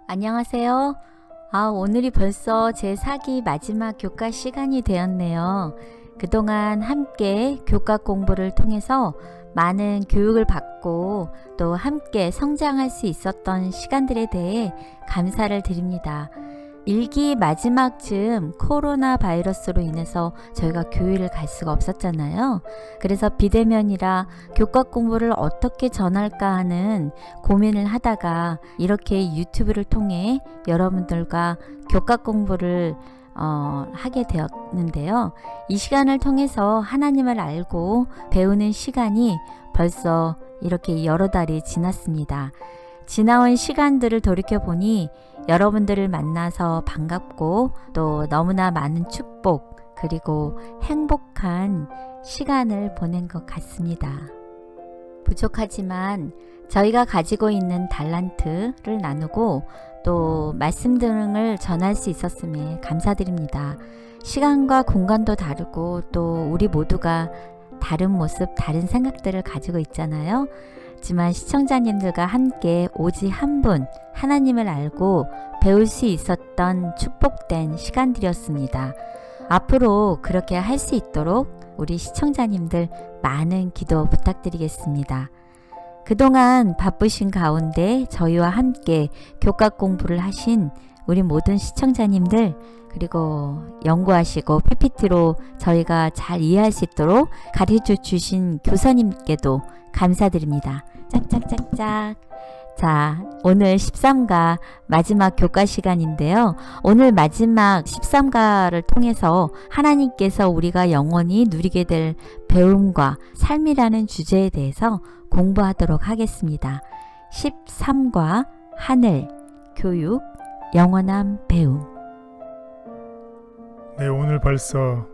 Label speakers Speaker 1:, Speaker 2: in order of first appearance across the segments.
Speaker 1: 안녕하세요. 오늘이 벌써 제 4기 마지막 교과 시간이 되었네요. 그동안 함께 교과 공부를 통해서 많은 교육을 받고 또 함께 성장할 수 있었던 시간들에 대해 감사를 드립니다. 1기 마지막 즈음 코로나 바이러스로 인해서 저희가 교회를 갈 수가 없었잖아요. 그래서 비대면이라 교과 공부를 어떻게 전할까 하는 고민을 하다가 이렇게 유튜브를 통해 여러분들과 교과 공부를 하게 되었는데요. 이 시간을 통해서 하나님을 알고 배우는 시간이 벌써 이렇게 여러 달이 지났습니다. 지나온 시간들을 돌이켜보니 여러분들을 만나서 반갑고 또 너무나 많은 축복 그리고 행복한 시간을 보낸 것 같습니다. 부족하지만 저희가 가지고 있는 달란트를 나누고 또 말씀 등을 전할 수 있었음에 감사드립니다. 시간과 공간도 다르고 또 우리 모두가 다른 모습, 다른 생각들을 가지고 있잖아요. 하지만 시청자님들과 함께 오직 한 분 하나님을 알고 배울 수 있었던 축복된 시간들이었습니다. 앞으로 그렇게 할 수 있도록 우리 시청자님들 많은 기도 부탁드리겠습니다. 그동안 바쁘신 가운데 저희와 함께 교과 공부를 하신 우리 모든 시청자님들 그리고 연구하시고 PPT로 저희가 잘 이해할 수 있도록 가르쳐 주신 교사님께도 감사드립니다. 짝짝짝짝. 자, 오늘 13가 마지막 교과 시간인데요. 오늘 마지막 13가를 통해서 하나님께서 우리가 영원히 누리게 될 배움과 삶이라는 주제에 대해서 공부하도록 하겠습니다. 13과 하늘, 교육, 영원한 배움.
Speaker 2: 네, 오늘 벌써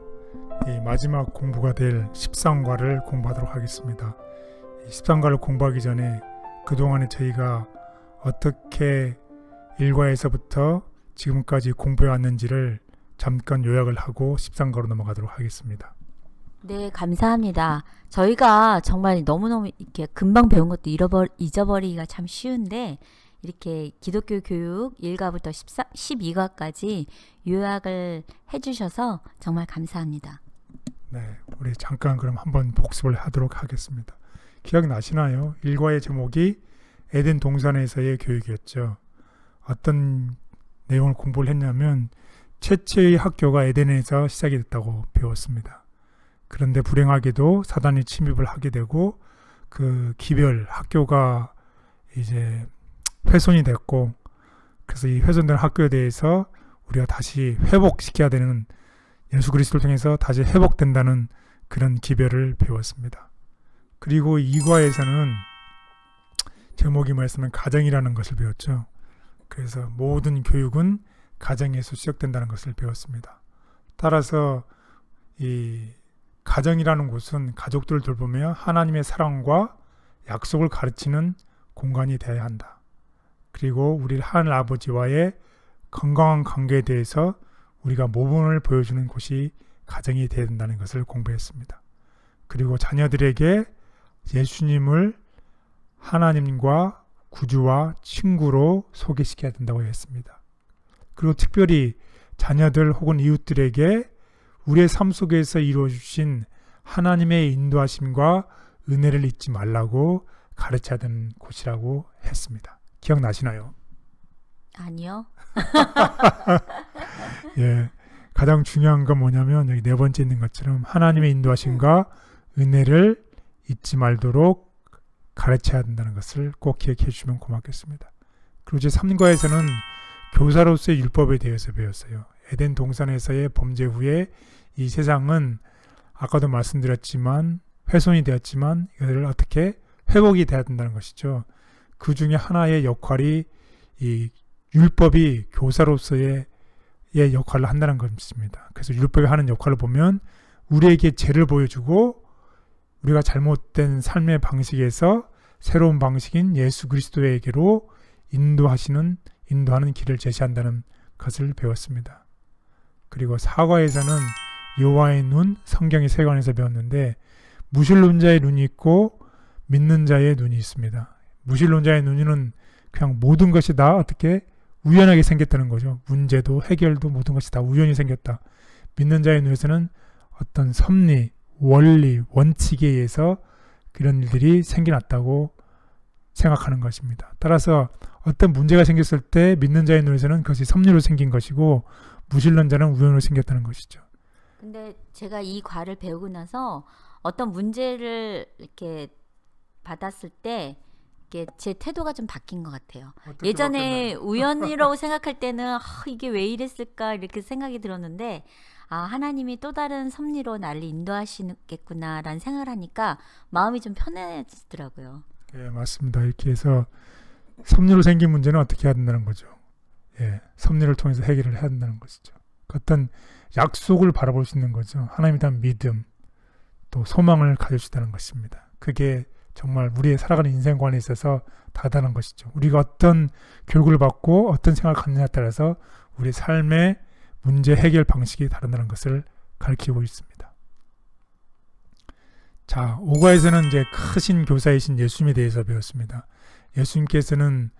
Speaker 2: 이 마지막 공부가 될 13과를 공부하도록 하겠습니다. 13과를 공부하기 전에 그동안에 저희가 어떻게 1과에서부터 지금까지 공부해 왔는지를 잠깐 요약을 하고 13과로 넘어가도록 하겠습니다.
Speaker 1: 네, 감사합니다. 저희가 정말 너무너무 이렇게 금방 배운 것도 잊어버리기가 참 쉬운데 이렇게 기독교 교육 1과부터 12과까지 요약을 해주셔서 정말 감사합니다.
Speaker 2: 네, 우리 잠깐 그럼 한번 복습을 하도록 하겠습니다. 기억나시나요? 1과의 제목이 에덴 동산에서의 교육이었죠. 어떤 내용을 공부를 했냐면 최초의 학교가 에덴에서 시작이 됐다고 배웠습니다. 그런데 불행하게도 사단이 침입을 하게 되고 그 기별 학교가 이제 훼손이 됐고 그래서 이 훼손된 학교에 대해서 우리가 다시 회복시켜야 되는 예수 그리스도를 통해서 다시 회복된다는 그런 기별을 배웠습니다. 그리고 2과에서는 제목이 뭐였으면 가정이라는 것을 배웠죠. 그래서 모든 교육은 가정에서 시작된다는 것을 배웠습니다. 따라서 이 가정이라는 곳은 가족들을 돌보며 하나님의 사랑과 약속을 가르치는 공간이 되어야 한다. 그리고 우리 하늘 아버지와의 건강한 관계에 대해서 우리가 모범을 보여주는 곳이 가정이 되어야 된다는 것을 공부했습니다. 그리고 자녀들에게 예수님을 하나님과 구주와 친구로 소개시켜야 된다고 했습니다. 그리고 특별히 자녀들 혹은 이웃들에게 우리의 삶 속에서 이루어주신 하나님의 인도하심과 은혜를 잊지 말라고 가르쳐야 되는 곳이라고 했습니다. 기억나시나요?
Speaker 1: 아니요.
Speaker 2: 예, 가장 중요한 건 뭐냐면 여기 네 번째 있는 것처럼 하나님의 인도하심과 은혜를 잊지 말도록 가르쳐야 된다는 것을 꼭 기억해 주시면 고맙겠습니다. 그리고 제 3과에서는 교사로서의 율법에 대해서 배웠어요. 에덴 동산에서의 범죄 후에 이 세상은 아까도 말씀드렸지만 훼손이 되었지만 이것을 어떻게 회복이 돼야 된다는 것이죠. 그 중에 하나의 역할이 이 율법이 교사로서의 역할을 한다는 것입니다. 그래서 율법이 하는 역할을 보면 우리에게 죄를 보여주고 우리가 잘못된 삶의 방식에서 새로운 방식인 예수 그리스도에게로 인도하는 길을 제시한다는 것을 배웠습니다. 그리고 4과에서는 여호와의 눈, 성경의 세관에서 배웠는데 무신론자의 눈이 있고 믿는 자의 눈이 있습니다. 무신론자의 눈은 그냥 모든 것이 다 어떻게 우연하게 생겼다는 거죠. 문제도 해결도 모든 것이 다 우연히 생겼다. 믿는 자의 눈에서는 어떤 섭리, 원리, 원칙에 의해서 그런 일들이 생겨났다고 생각하는 것입니다. 따라서 어떤 문제가 생겼을 때 믿는 자의 눈에서는 그것이 섭리로 생긴 것이고 무신론자는 우연으로 생겼다는 것이죠.
Speaker 1: 근데 제가 이 과를 배우고 나서 어떤 문제를 이렇게 받았을 때 이게 제 태도가 좀 바뀐 것 같아요. 예전에 우연이라고 생각할 때는 이게 왜 이랬을까 이렇게 생각이 들었는데 하나님이 또 다른 섭리로 나를 인도하시겠구나라는 생각을 하니까 마음이 좀 편해지더라고요.
Speaker 2: 예, 맞습니다. 이렇게 해서 섭리로 생긴 문제는 어떻게 해야 된다는 거죠. 예, 섭리를 통해서 해결을 해야 된다는 것이죠. 어떤 약속을 바라볼 수 있는 거죠. 하나님에 대한 믿음, 또 소망을 가질 수 있다는 것입니다. 그게 정말 우리의 살아가는 인생관에 있어서 다르다는 것이죠. 우리가 어떤 교육을 받고 어떤 생각을 갖느냐에 따라서 우리 삶의 문제 해결 방식이 다르다는 것을 가르치고 있습니다. 자, 5과에서는 이제 크신 교사이신 예수님에 대해서 배웠습니다. 예수님께서는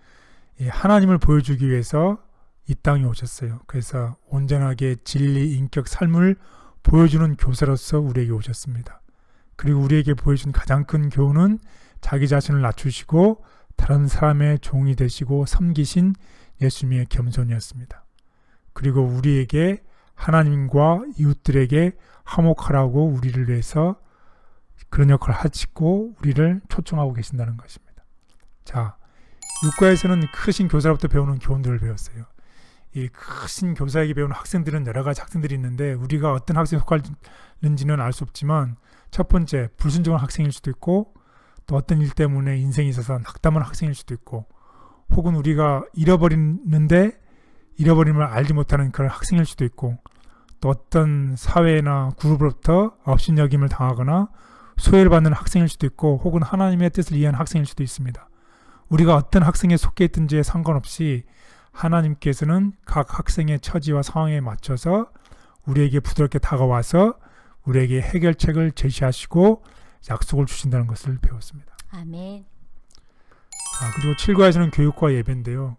Speaker 2: 하나님을 보여주기 위해서 이 땅에 오셨어요. 그래서 온전하게 진리, 인격, 삶을 보여주는 교사로서 우리에게 오셨습니다. 그리고 우리에게 보여준 가장 큰 교훈은 자기 자신을 낮추시고 다른 사람의 종이 되시고 섬기신 예수님의 겸손이었습니다. 그리고 우리에게 하나님과 이웃들에게 화목하라고 우리를 위해서 그런 역할을 하시고 우리를 초청하고 계신다는 것입니다. 자, 6과에서는 크신 교사로부터 배우는 교훈들을 배웠어요. 이 크신 교사에게 배우는 학생들은 여러 가지 학생들이 있는데 우리가 어떤 학생에 속하는지는 알 수 없지만 첫 번째, 불순종한 학생일 수도 있고 또 어떤 일 때문에 인생에 있어서 낙담한 학생일 수도 있고 혹은 우리가 잃어버리는데 잃어버림을 알지 못하는 그런 학생일 수도 있고 또 어떤 사회나 그룹으로부터 업신여김을 당하거나 소외를 받는 학생일 수도 있고 혹은 하나님의 뜻을 이해한 학생일 수도 있습니다. 우리가 어떤 학생에 속해 있든지에 상관없이 하나님께서는 각 학생의 처지와 상황에 맞춰서 우리에게 부드럽게 다가와서 우리에게 해결책을 제시하시고 약속을 주신다는 것을 배웠습니다.
Speaker 1: 아멘.
Speaker 2: 자, 그리고 7과에서는 교육과 예배인데요.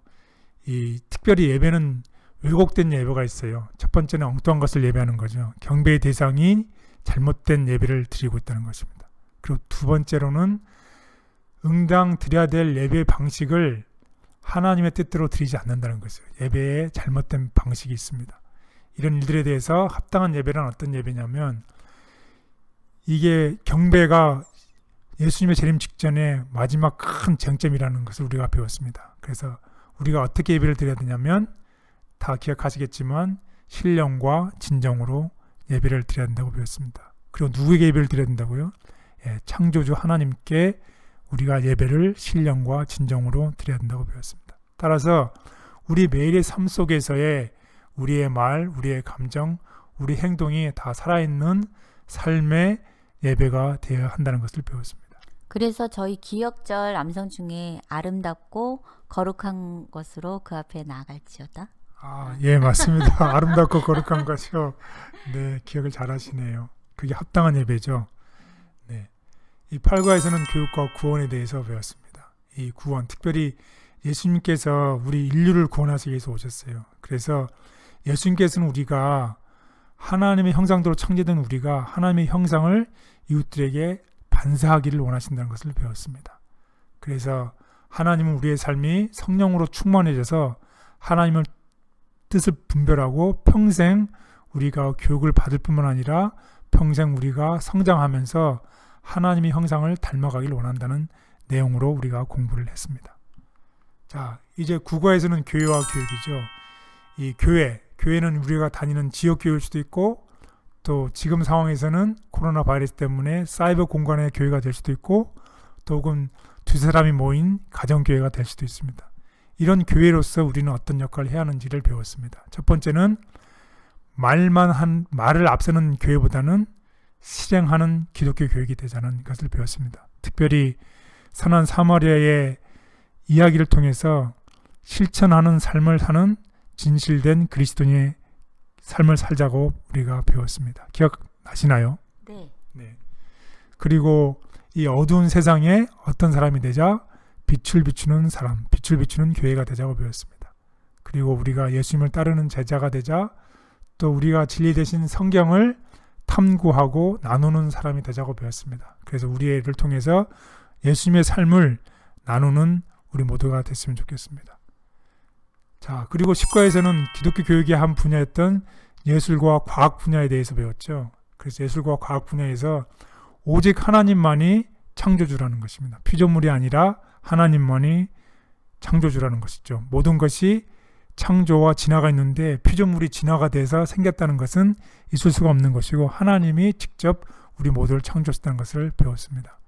Speaker 2: 이 특별히 예배는 왜곡된 예배가 있어요. 첫 번째는 엉뚱한 것을 예배하는 거죠. 경배의 대상이 잘못된 예배를 드리고 있다는 것입니다. 그리고 두 번째로는 응당 드려야 될 예배 방식을 하나님의 뜻대로 드리지 않는다는 것이에요. 예배에 잘못된 방식이 있습니다. 이런 일들에 대해서 합당한 예배란 어떤 예배냐면 이게 경배가 예수님의 재림 직전에 마지막 큰 쟁점이라는 것을 우리가 배웠습니다. 그래서 우리가 어떻게 예배를 드려야 되냐면 다 기억하시겠지만 신령과 진정으로 예배를 드려야 된다고 배웠습니다. 그리고 누구에게 예배를 드려야 된다고요? 창조주 하나님께 우리가 예배를 신령과 진정으로 드려야 된다고 배웠습니다. 따라서 우리 매일의 삶 속에서의 우리의 말, 우리의 감정, 우리 행동이 다 살아있는 삶의 예배가 되어야 한다는 것을 배웠습니다.
Speaker 1: 그래서 저희 기억절 암송 중에 아름답고 거룩한 것으로 그 앞에 나아갈지어다.
Speaker 2: 예, 맞습니다. 아름답고 거룩한 것이요. 네, 기억을 잘 하시네요. 그게 합당한 예배죠. 네. 이 8과에서는 교육과 구원에 대해서 배웠습니다. 이 구원, 특별히 예수님께서 우리 인류를 구원하시기 위해서 오셨어요. 그래서 예수님께서는 우리가 하나님의 형상대로 창조된 우리가 하나님의 형상을 이웃들에게 반사하기를 원하신다는 것을 배웠습니다. 그래서 하나님은 우리의 삶이 성령으로 충만해져서 하나님의 뜻을 분별하고 평생 우리가 교육을 받을 뿐만 아니라 평생 우리가 성장하면서 하나님의 형상을 닮아가기를 원한다는 내용으로 우리가 공부를 했습니다. 자, 이제 9과에서는 교회와 교육이죠. 이 교회는 우리가 다니는 지역교회일 수도 있고 또 지금 상황에서는 코로나 바이러스 때문에 사이버 공간의 교회가 될 수도 있고 또 혹은 두세 사람이 모인 가정교회가 될 수도 있습니다. 이런 교회로서 우리는 어떤 역할을 해야 하는지를 배웠습니다. 첫 번째는 말을 앞서는 교회보다는 실행하는 기독교 교육이 되자는 것을 배웠습니다. 특별히 선한 사마리아의 이야기를 통해서 실천하는 삶을 사는 진실된 그리스도인의 삶을 살자고 우리가 배웠습니다. 기억나시나요?
Speaker 1: 네.
Speaker 2: 네. 그리고 이 어두운 세상에 어떤 사람이 되자 빛을 비추는 사람, 빛을 비추는 교회가 되자고 배웠습니다. 그리고 우리가 예수님을 따르는 제자가 되자 또 우리가 진리 되신 성경을 탐구하고 나누는 사람이 되자고 배웠습니다. 그래서 우리의 일을 통해서 예수님의 삶을 나누는 우리 모두가 됐으면 좋겠습니다. 자, 그리고 10과에서는 기독교 교육의 한 분야였던 예술과 과학 분야에 대해서 배웠죠. 그래서 예술과 과학 분야에서 오직 하나님만이 창조주라는 것입니다. 피조물이 아니라 하나님만이 창조주라는 것이죠. 모든 것이 창조와 진화가 있는데 피조물이 진화가 돼서 생겼다는 것은 있을 수가 없는 것이고 하나님이 직접 우리 모두를 창조했다는 것을 배웠습니다.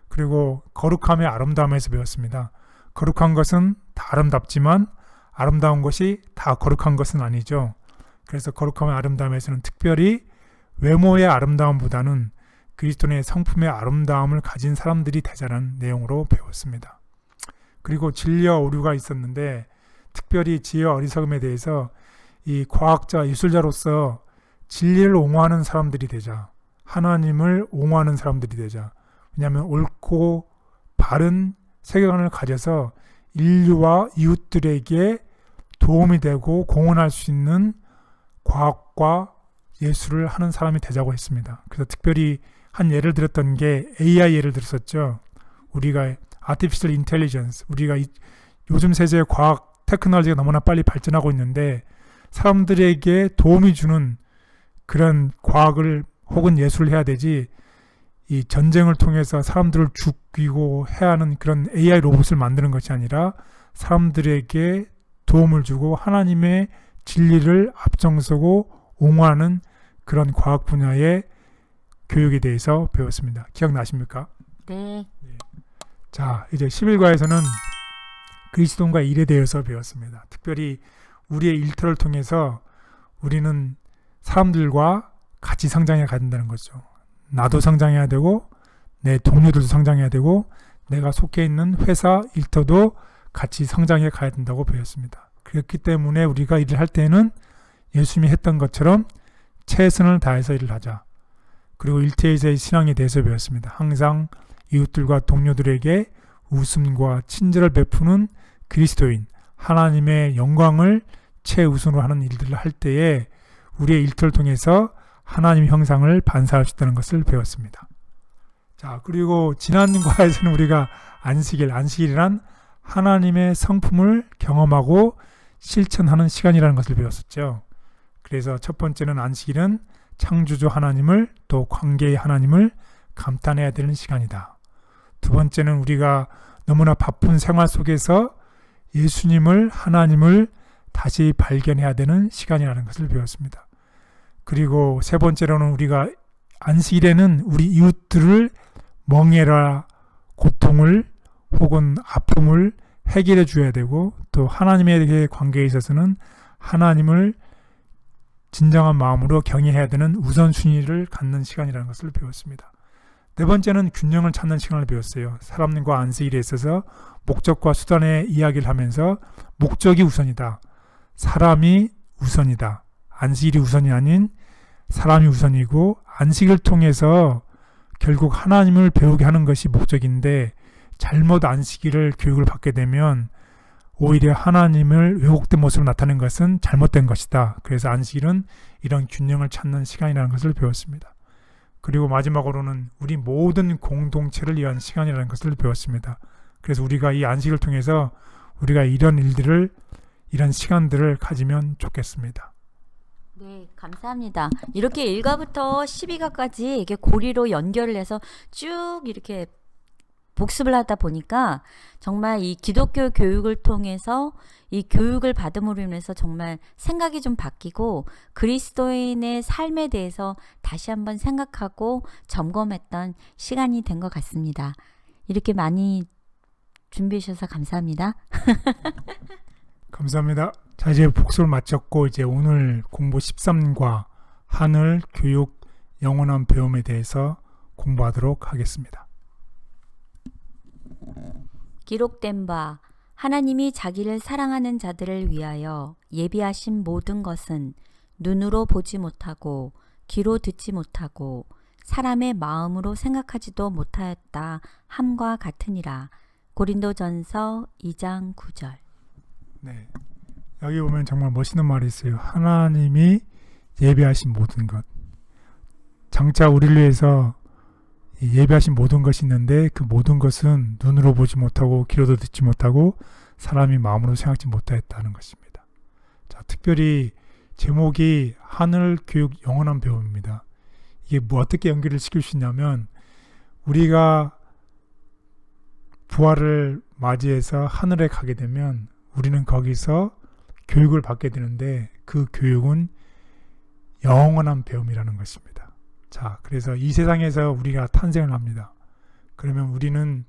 Speaker 2: 그리고 거룩함의 아름다움에서 배웠습니다. 거룩한 것은 다 아름답지만 아름다운 것이 다 거룩한 것은 아니죠. 그래서 거룩함의 아름다움에서는 특별히 외모의 아름다움보다는 그리스도의 성품의 아름다움을 가진 사람들이 되자는 내용으로 배웠습니다. 그리고 진리와 오류가 있었는데 특별히 지혜와 어리석음에 대해서 이 과학자, 예술자로서 진리를 옹호하는 사람들이 되자, 하나님을 옹호하는 사람들이 되자. 왜냐하면 옳고 바른 세계관을 가져서 인류와 이웃들에게 도움이 되고 공헌할 수 있는 과학과 예술을 하는 사람이 되자고 했습니다. 그래서 특별히 한 예를 들었던 게 AI 예를 들었었죠. 우리가 Artificial Intelligence, 우리가 요즘 세대의 과학 테크놀로지가 너무나 빨리 발전하고 있는데 사람들에게 도움이 주는 그런 과학을 혹은 예술을 해야 되지 이 전쟁을 통해서 사람들을 죽이고 해야 하는 그런 AI 로봇을 만드는 것이 아니라 사람들에게 도움을 주고 하나님의 진리를 앞장서고 옹호하는 그런 과학 분야의 교육에 대해서 배웠습니다. 기억나십니까?
Speaker 1: 네.
Speaker 2: 자, 이제 11과에서는 그리스도인과 일에 대해서 배웠습니다. 특별히 우리의 일터를 통해서 우리는 사람들과 같이 성장해 가야 된다는 거죠. 나도 성장해야 되고 내 동료들도 성장해야 되고 내가 속해 있는 회사 일터도 같이 성장해 가야 된다고 배웠습니다. 그렇기 때문에 우리가 일을 할 때는 예수님이 했던 것처럼 최선을 다해서 일을 하자. 그리고 일터에서의 신앙에 대해서 배웠습니다. 항상 이웃들과 동료들에게 웃음과 친절을 베푸는 그리스도인, 하나님의 영광을 최우선으로 하는 일들을 할 때에 우리의 일터를 통해서 하나님 형상을 반사할 수 있다는 것을 배웠습니다. 자, 그리고 지난 과에서는 우리가 안식일이란 하나님의 성품을 경험하고 실천하는 시간이라는 것을 배웠었죠. 그래서 첫 번째는 안식일은 창조주 하나님을 또 관계의 하나님을 감탄해야 되는 시간이다. 두 번째는 우리가 너무나 바쁜 생활 속에서 예수님을, 하나님을 다시 발견해야 되는 시간이라는 것을 배웠습니다. 그리고 세 번째로는 우리가 안식일에는 우리 이웃들을 멍해라 고통을 혹은 아픔을 해결해 줘야 되고 또 하나님의 관계에 있어서는 하나님을 진정한 마음으로 경외해야 되는 우선순위를 갖는 시간이라는 것을 배웠습니다. 네 번째는 균형을 찾는 시간을 배웠어요. 사람과 안식일에 있어서 목적과 수단의 이야기를 하면서 목적이 우선이다. 사람이 우선이다. 안식일이 우선이 아닌 사람이 우선이고 안식을 통해서 결국 하나님을 배우게 하는 것이 목적인데 잘못 안식일을 교육을 받게 되면 오히려 하나님을 왜곡된 모습으로 나타내는 것은 잘못된 것이다. 그래서 안식일은 이런 균형을 찾는 시간이라는 것을 배웠습니다. 그리고 마지막으로는 우리 모든 공동체를 위한 시간이라는 것을 배웠습니다. 그래서 우리가 이 안식을 통해서 우리가 이런 시간들을 가지면 좋겠습니다.
Speaker 1: 네, 감사합니다. 이렇게 1과부터 12과까지 이렇게 고리로 연결을 해서 쭉 이렇게 복습을 하다 보니까 정말 이 기독교 교육을 통해서 이 교육을 받음으로 인해서 정말 생각이 좀 바뀌고 그리스도인의 삶에 대해서 다시 한번 생각하고 점검했던 시간이 된 것 같습니다. 이렇게 많이 준비해 주셔서 감사합니다.
Speaker 2: 감사합니다. 자, 이제 복습을 마쳤고 이제 오늘 공부 13과 하늘, 교육, 영원한 배움에 대해서 공부하도록 하겠습니다.
Speaker 1: 기록된 바 하나님이 자기를 사랑하는 자들을 위하여 예비하신 모든 것은 눈으로 보지 못하고 귀로 듣지 못하고 사람의 마음으로 생각하지도 못하였다 함과 같으니라. 고린도전서 2장 9절.
Speaker 2: 네, 여기 보면 정말 멋있는 말이 있어요. 하나님이 예배하신 모든 것. 장차 우리를 위해서 이 예배하신 모든 것이 있는데 그 모든 것은 눈으로 보지 못하고 귀로도 듣지 못하고 사람이 마음으로 생각지 못하였다는 것입니다. 자, 특별히 제목이 하늘 교육 영원한 배움입니다. 이게 뭐 어떻게 연결을 시킬 수 있냐면 우리가 부활을 맞이해서 하늘에 가게 되면 우리는 거기서 교육을 받게 되는데 그 교육은 영원한 배움이라는 것입니다. 자, 그래서 이 세상에서 우리가 탄생을 합니다. 그러면 우리는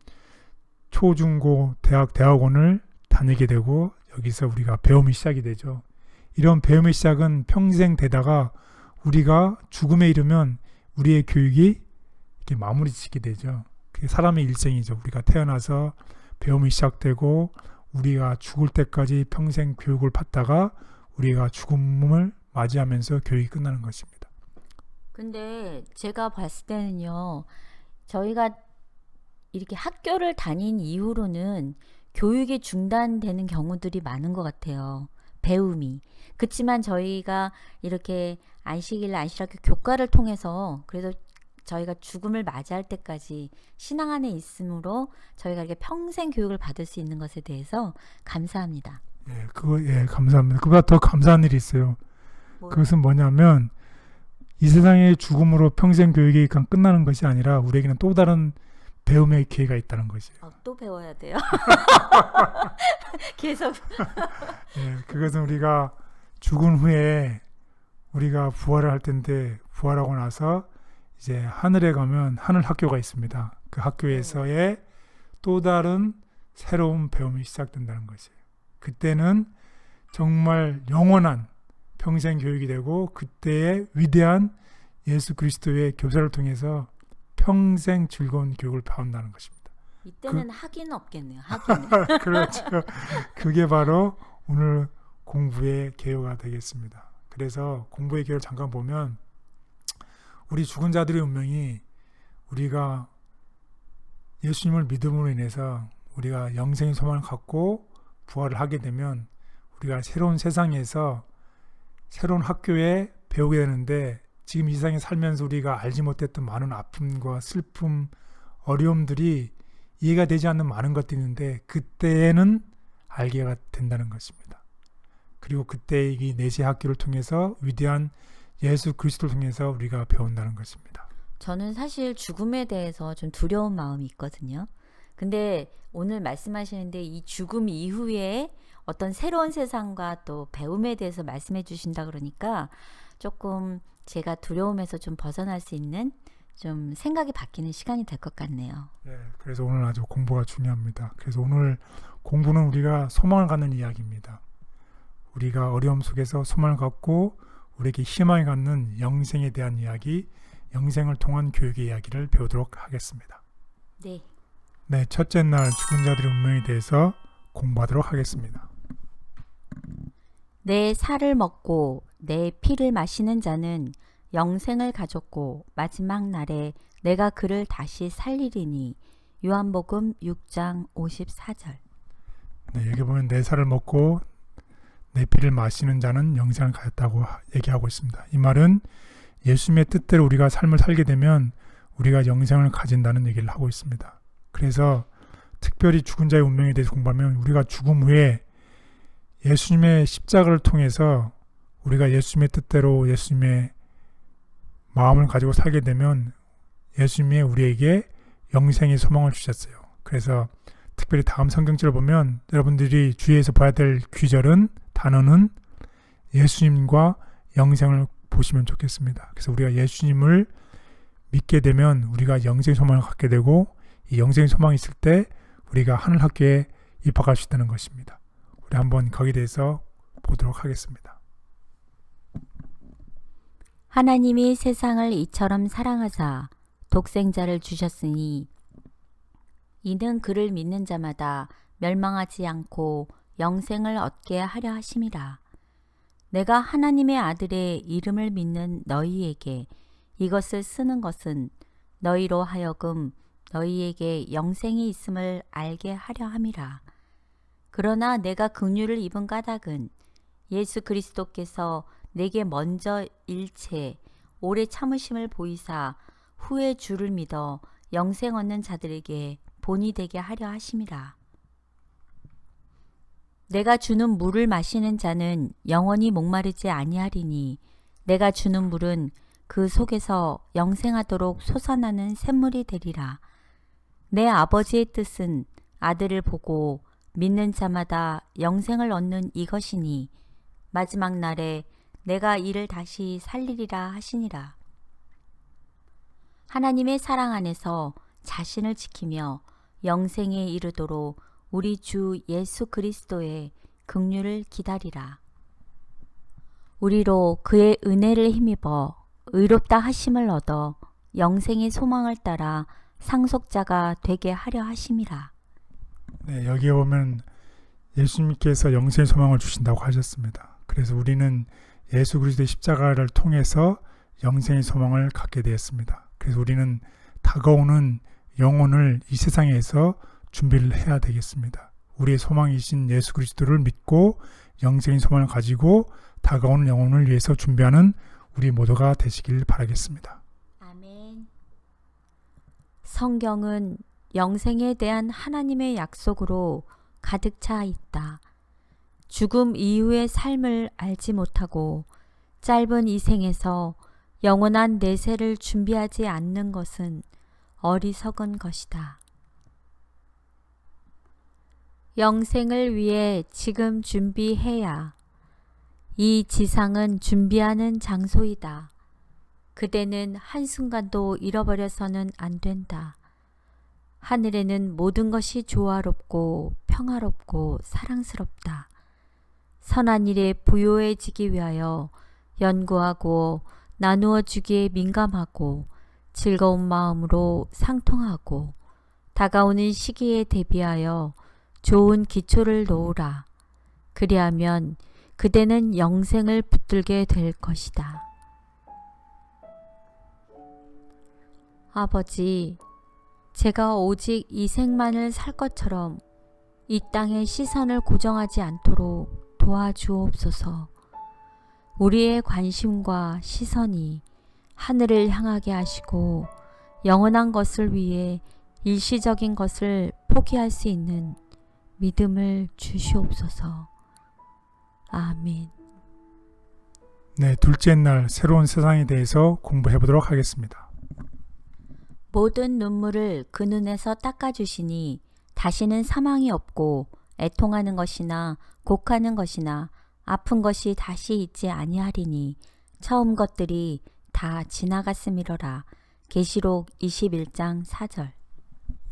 Speaker 2: 초, 중, 고, 대학, 대학원을 다니게 되고 여기서 우리가 배움이 시작이 되죠. 이런 배움의 시작은 평생 되다가 우리가 죽음에 이르면 우리의 교육이 이렇게 마무리 짓게 되죠. 그게 사람의 일생이죠. 우리가 태어나서 배움이 시작되고 우리가 죽을 때까지 평생 교육을 받다가 우리가 죽음을 맞이하면서 교육이 끝나는 것입니다.
Speaker 1: 근데 제가 봤을 때는요, 저희가 이렇게 학교를 다닌 이후로는 교육이 중단되는 경우들이 많은 것 같아요. 배움이. 그렇지만 저희가 이렇게 안식일, 안식학교 교과를 통해서 그래도 저희가 죽음을 맞이할 때까지 신앙 안에 있으므로 저희가 이렇게 평생 교육을 받을 수 있는 것에 대해서 감사합니다.
Speaker 2: 감사합니다. 그보다 더 감사한 일이 있어요. 그것은 뭐냐면 이 세상의 죽음으로 평생 교육이 그냥 끝나는 것이 아니라 우리에게는 또 다른 배움의 기회가 있다는 것이에요.
Speaker 1: 또 배워야 돼요. 계속.
Speaker 2: 그것은 우리가 죽은 후에 우리가 부활을 할 텐데 부활하고 나서 이제 하늘에 가면 하늘 학교가 있습니다. 그 학교에서의 또 다른 새로운 배움이 시작된다는 것이에요. 그때는 정말 영원한 평생 교육이 되고 그때의 위대한 예수 그리스도의 교사를 통해서 평생 즐거운 교육을 배운다는 것입니다.
Speaker 1: 이때는 학위는 없겠네요. 학위는.
Speaker 2: 그렇죠. 그게 바로 오늘 공부의 개요가 되겠습니다. 그래서 공부의 개요를 잠깐 보면 우리 죽은 자들의 운명이 우리가 예수님을 믿음으로 인해서 우리가 영생의 소망을 갖고 부활을 하게 되면 우리가 새로운 세상에서 새로운 학교에 배우게 되는데 지금 이 세상에 살면서 우리가 알지 못했던 많은 아픔과 슬픔, 어려움들이 이해가 되지 않는 많은 것들이 있는데 그때에는 알게 된다는 것입니다. 그리고 그때 이 내세 학교를 통해서 위대한 예수 그리스도를 통해서 우리가 배운다는 것입니다.
Speaker 1: 저는 사실 죽음에 대해서 좀 두려운 마음이 있거든요. 근데 오늘 말씀하시는데 이 죽음 이후에 어떤 새로운 세상과 또 배움에 대해서 말씀해 주신다 그러니까 조금 제가 두려움에서 좀 벗어날 수 있는 좀 생각이 바뀌는 시간이 될 것 같네요.
Speaker 2: 그래서 오늘 아주 공부가 중요합니다. 그래서 오늘 공부는 우리가 소망을 갖는 이야기입니다. 우리가 어려움 속에서 소망을 갖고 우리에게 희망을 갖는 영생에 대한 이야기, 영생을 통한 교육의 이야기를 배우도록 하겠습니다. 네, 첫째 날 죽은 자들의 운명에 대해서 공부하도록 하겠습니다.
Speaker 1: 내 살을 먹고 내 피를 마시는 자는 영생을 가졌고 마지막 날에 내가 그를 다시 살리리니. 요한복음 6장 54절.
Speaker 2: 여기 보면 내 살을 먹고 내 피를 마시는 자는 영생을 가졌다고 얘기하고 있습니다. 이 말은 예수님의 뜻대로 우리가 삶을 살게 되면 우리가 영생을 가진다는 얘기를 하고 있습니다. 그래서 특별히 죽은 자의 운명에 대해서 공부하면 우리가 죽음 후에 예수님의 십자가를 통해서 우리가 예수님의 뜻대로 예수님의 마음을 가지고 살게 되면 예수님이 우리에게 영생의 소망을 주셨어요. 그래서 특별히 다음 성경절을 보면 여러분들이 주의해서 봐야 될 귀절은 단어는 예수님과 영생을 보시면 좋겠습니다. 그래서 우리가 예수님을 믿게 되면 우리가 영생의 소망을 갖게 되고 이 영생의 소망이 있을 때 우리가 하늘 학교에 입학할 수 있다는 것입니다. 우리 한번 거기에 대해서 보도록 하겠습니다.
Speaker 1: 하나님이 세상을 이처럼 사랑하사 독생자를 주셨으니 이는 그를 믿는 자마다 멸망하지 않고 영생을 얻게 하려 하심이라. 내가 하나님의 아들의 이름을 믿는 너희에게 이것을 쓰는 것은 너희로 하여금 너희에게 영생이 있음을 알게 하려 함이라. 그러나 내가 긍휼을 입은 까닭은 예수 그리스도께서 내게 먼저 일체 오래 참으심을 보이사 후에 주를 믿어 영생 얻는 자들에게 본이 되게 하려 하심이라. 내가 주는 물을 마시는 자는 영원히 목마르지 아니하리니 내가 주는 물은 그 속에서 영생하도록 솟아나는 샘물이 되리라. 내 아버지의 뜻은 아들을 보고 믿는 자마다 영생을 얻는 이것이니 마지막 날에 내가 이를 다시 살리리라 하시니라. 하나님의 사랑 안에서 자신을 지키며 영생에 이르도록 우리 주 예수 그리스도의 긍휼을 기다리라. 우리로 그의 은혜를 힘입어 의롭다 하심을 얻어 영생의 소망을 따라 상속자가 되게 하려 하심이라.
Speaker 2: 네, 여기에 보면 예수님께서 영생의 소망을 주신다고 하셨습니다. 그래서 우리는 예수 그리스도의 십자가를 통해서 영생의 소망을 갖게 되었습니다. 그래서 우리는 다가오는 영혼을 이 세상에서 준비를 해야 되겠습니다. 우리의 소망이신 예수 그리스도를 믿고 영생의 소망을 가지고 다가오는 영혼을 위해서 준비하는 우리 모두가 되시길 바라겠습니다.
Speaker 1: 아멘. 성경은 영생에 대한 하나님의 약속으로 가득 차 있다. 죽음 이후의 삶을 알지 못하고 짧은 이 생에서 영원한 내세를 준비하지 않는 것은 어리석은 것이다. 영생을 위해 지금 준비해야. 이 지상은 준비하는 장소이다. 그대는 한순간도 잃어버려서는 안 된다. 하늘에는 모든 것이 조화롭고 평화롭고 사랑스럽다. 선한 일에 부요해지기 위하여 연구하고 나누어 주기에 민감하고 즐거운 마음으로 상통하고 다가오는 시기에 대비하여 좋은 기초를 놓으라. 그리하면 그대는 영생을 붙들게 될 것이다. 아버지, 제가 오직 이 생만을 살 것처럼 이 땅에 시선을 고정하지 않도록 도와주옵소서. 우리의 관심과 시선이 하늘을 향하게 하시고 영원한 것을 위해 일시적인 것을 포기할 수 있는 믿음을 주시옵소서. 아멘.
Speaker 2: 네, 둘째 날 새로운 세상에 대해서 공부해 보도록 하겠습니다.
Speaker 1: 모든 눈물을 그 눈에서 닦아주시니 다시는 사망이 없고 애통하는 것이나 곡하는 것이나 아픈 것이 다시 있지 아니하리니 처음 것들이 다 지나갔음이로라. 계시록 21장 4절.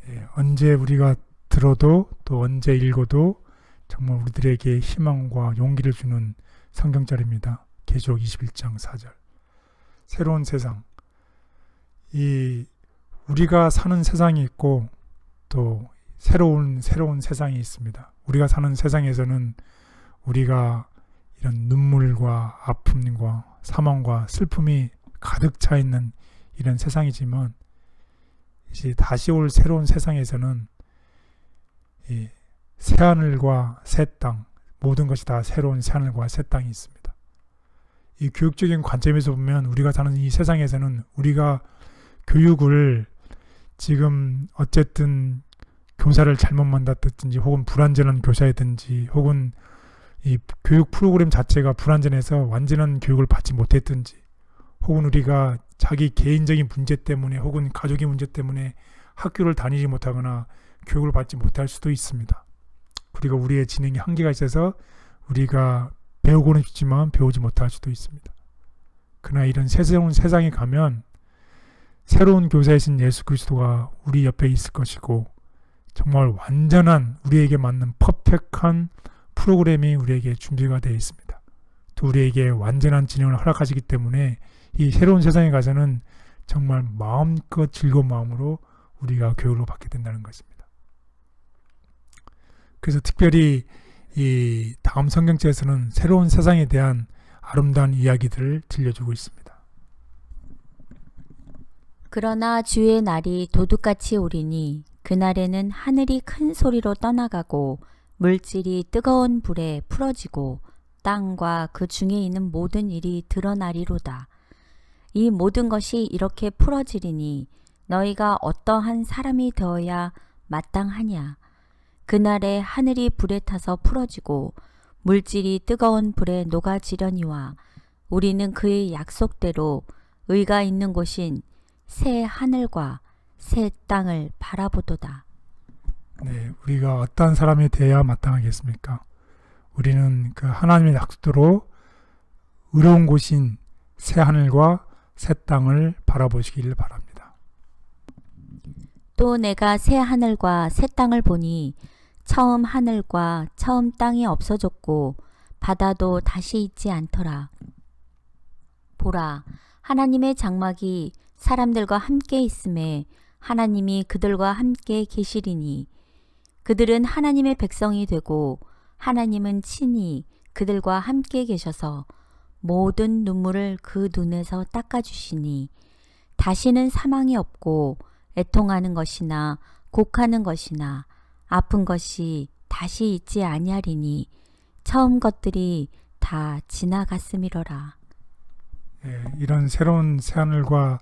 Speaker 2: 예, 언제 우리가 들어도 또 언제 읽어도 정말 우리들에게 희망과 용기를 주는 성경절입니다. 계시록 21장 4절. 새로운 세상. 이 우리가 사는 세상이 있고 또 새로운 세상이 있습니다. 우리가 사는 세상에서는 우리가 이런 눈물과 아픔과 사망과 슬픔이 가득 차 있는 이런 세상이지만 이제 다시 올 새로운 세상에서는 이 새하늘과 새 땅, 모든 것이 다 새로운 새하늘과 새 땅이 있습니다. 이 교육적인 관점에서 보면 우리가 사는 이 세상에서는 우리가 교육을 지금 어쨌든 교사를 잘못 만났든지 혹은 불완전한 교사이든지 혹은 이 교육 프로그램 자체가 불완전해서 완전한 교육을 받지 못했든지 혹은 우리가 자기 개인적인 문제 때문에 혹은 가족의 문제 때문에 학교를 다니지 못하거나 교육을 받지 못할 수도 있습니다. 그리고 우리의 지능이 한계가 있어서 우리가 배우고는 싶지만 배우지 못할 수도 있습니다. 그러나 이런 새로운 세상에 가면 새로운 교사이신 예수 그리스도가 우리 옆에 있을 것이고 정말 완전한 우리에게 맞는 퍼펙트한 프로그램이 우리에게 준비가 되어 있습니다. 또 우리에게 완전한 진영을 허락하시기 때문에 이 새로운 세상에 가서는 정말 마음껏 즐거운 마음으로 우리가 교육을 받게 된다는 것입니다. 그래서 특별히 이 다음 성경책에서는 새로운 세상에 대한 아름다운 이야기들을 들려주고 있습니다.
Speaker 1: 그러나 주의 날이 도둑같이 오리니 그날에는 하늘이 큰 소리로 떠나가고 물질이 뜨거운 불에 풀어지고 땅과 그 중에 있는 모든 일이 드러나리로다. 이 모든 것이 이렇게 풀어지리니 너희가 어떠한 사람이 되어야 마땅하냐. 그날에 하늘이 불에 타서 풀어지고 물질이 뜨거운 불에 녹아지려니와 우리는 그의 약속대로 의가 있는 곳인 새 하늘과 새 땅을 바라보도다.
Speaker 2: 네, 우리가 어떤 사람이 돼야 마땅하겠습니까? 우리는 그 하나님의 약속대로 의로운 곳인 새 하늘과 새 땅을 바라보시길 바랍니다.
Speaker 1: 또 내가 새 하늘과 새 땅을 보니 처음 하늘과 처음 땅이 없어졌고 바다도 다시 있지 않더라. 보라, 하나님의 장막이 사람들과 함께 있음에 하나님이 그들과 함께 계시리니 그들은 하나님의 백성이 되고 하나님은 친히 그들과 함께 계셔서 모든 눈물을 그 눈에서 닦아주시니 다시는 사망이 없고 애통하는 것이나 곡하는 것이나 아픈 것이 다시 있지 아니하리니 처음 것들이 다 지나갔음이로라.
Speaker 2: 예, 이런 새로운 새하늘과